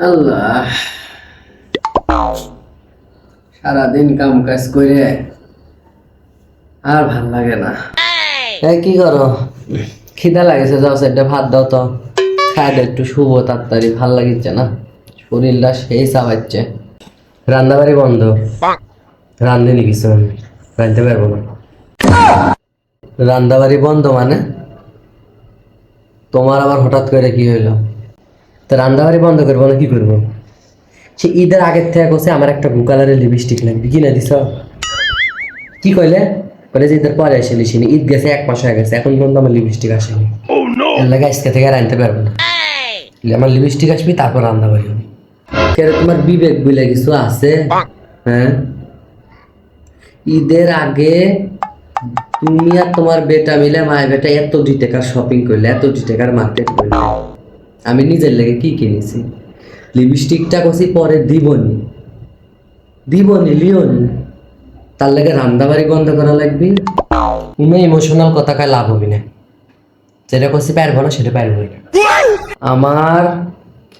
আল্লাহ, সারাদিন কাম কাজ করে আর ভাল লাগে না। কি করো? খিদা লাগেছে, যাও সেটা ভাত দাও তো, খাই দাও একটু শুভ তাড়াতাড়ি। ভাল লাগিচ্ছে না, শরীরটা সেই চাবাচ্ছে। রান্নাবাড়ি বন্ধ, রান্ধেনি কিছু, আমি রাঁধতে পারবো না। রান্নাবাড়ি বন্ধ মানে তোমার আবার হঠাৎ করে কি হইলো? তো রান্নাবাড়ি বন্ধ করবো না কি করবো? সে ঈদের আগের থেকে কছে আমার একটা ব্লু কালারের লিপস্টিক লাগবে, কিনে দিছ? কি কইলে? বলে যে ঈদের পরে এসে লিসিনি, ঈদ গেছে 1 মাস হয়ে গেছে, এখন পর্যন্ত আমার লিপস্টিক আসেনি। এর লাগে আজকে থেকে রাঁধতে পারবো না। আমার লিপস্টিক আসবি তারপর রান্নাবাড়ি হবে। তোমার বিবেক বলে কিছু আছে? হ্যাঁ, ঈদের আগে তুমি আর তোমার বেটা মিলে, মায়ের বেটা এত 2 টাকার শপিং করলে, এত 2 টাকার মার্কেট করলে। আমি নিজের লেগে কি কিনেছি? লিপস্টিকটা কছি পরে দিবনি, লিওনি। তার লেগে রান্নাবাড়ি বন্ধ করা লাগবে। কোনো ইমোশনাল কথা কায় লাভ হবি না। যেটা কছি পারবো না সেটা পারবোই না। আমার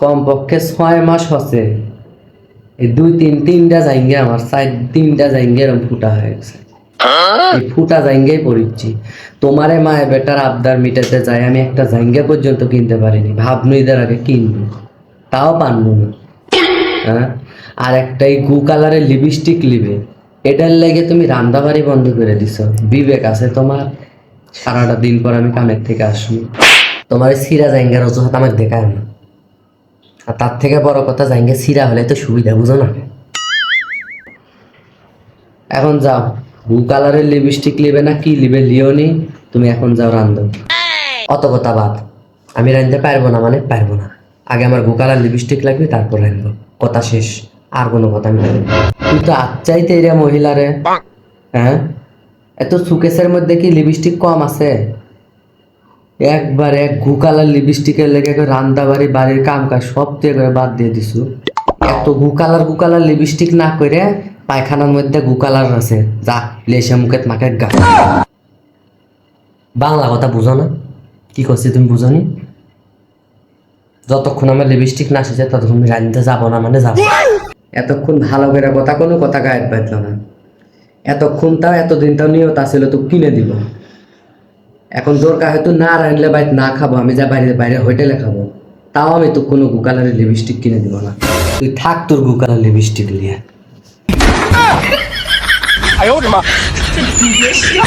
কমপক্ষে 6 মাস হচ্ছে এই 2-3টা জাইঙ্গে, আমার সাইড 3টা জাইঙ্গে এরকম ফুটা হয়ে গেছে। এই ফুটা জাইঙ্গেই পড়িচ্ছি। তোমারে মায়ের বেটার আবদার মিটাতে যাই, আমি একটা জাইঙ্গা পর্যন্ত কিনতে পারিনি। ভাবনু ঈদের আগে কিনবো, তাও পারবো না। হ্যাঁ, আর একটাই গু কালারের লিপস্টিক লিবে, এটার লেগে তুমি রান্নাবাড়ি বন্ধ করে দিছ। বিবেক আছে তোমার? সারাটা দিন পর আমি কামের থেকে আসি, তোমার সিরা জাইঙ্গার অজুহাত আমাকে দেখায় না। আর তার থেকে বড় কথা, জাইঙ্গা সিরা হলে তো সুবিধা, বুঝো না? এখন যাও, ব্লু কালারের লিপস্টিক লিবে না কি লিবে লিওনি, তুমি এখন যাও রান্ধো। অত কথা বাদ, আমি রাঁধতে পারবো না মানে পারবো না। আগে আমার ব্লু কালার লিপস্টিক লাগবে, তারপর রাঁধবো। কথা শেষ, আর কোনো কথা আমি বলবো না। তুই তো আচ্ছাইতে এরিয়া মহিলারে। হ্যাঁ, এত সুকেসের মধ্যে কি লিপস্টিক কম আছে? একবার এক ব্লু কালার লিপস্টিকের লেগে রান্দাবাড়ি, বাড়ির কাম কাজ সব থেকে করে বাদ দিয়ে দিছু। এত ব্লু কালার লিপস্টিক না করে পায়খানার মধ্যে ব্লু কালার আছে, যা লেসে মুখে মাকে গা। বাংলা কথা বুঝো না? কি করছি তুমি বুঝনি? যতক্ষণ আমার লিপস্টিক না শেষে ততক্ষণ আমি রাঁধতে যাবো না মানে যাবো। এতক্ষণ ভালো করে কোনো কথা গায়ে পাইল না। এতক্ষণ তাও এতদিন তাও নিয়ত আসলে তো কিনে দিব। এখন দরকার হয়তো না রাঁধলে বাইরে না খাবো, আমি যা বাইরে হোটেলে খাবো, তাও আমি তো কোনো গু কালারের লিপস্টিক কিনে দিব না। তুই থাক তোর গু কালার লিপস্টিক নিয়ে। 哎呦我的妈！这你别笑！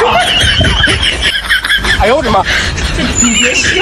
哎呦我的妈！这你别笑！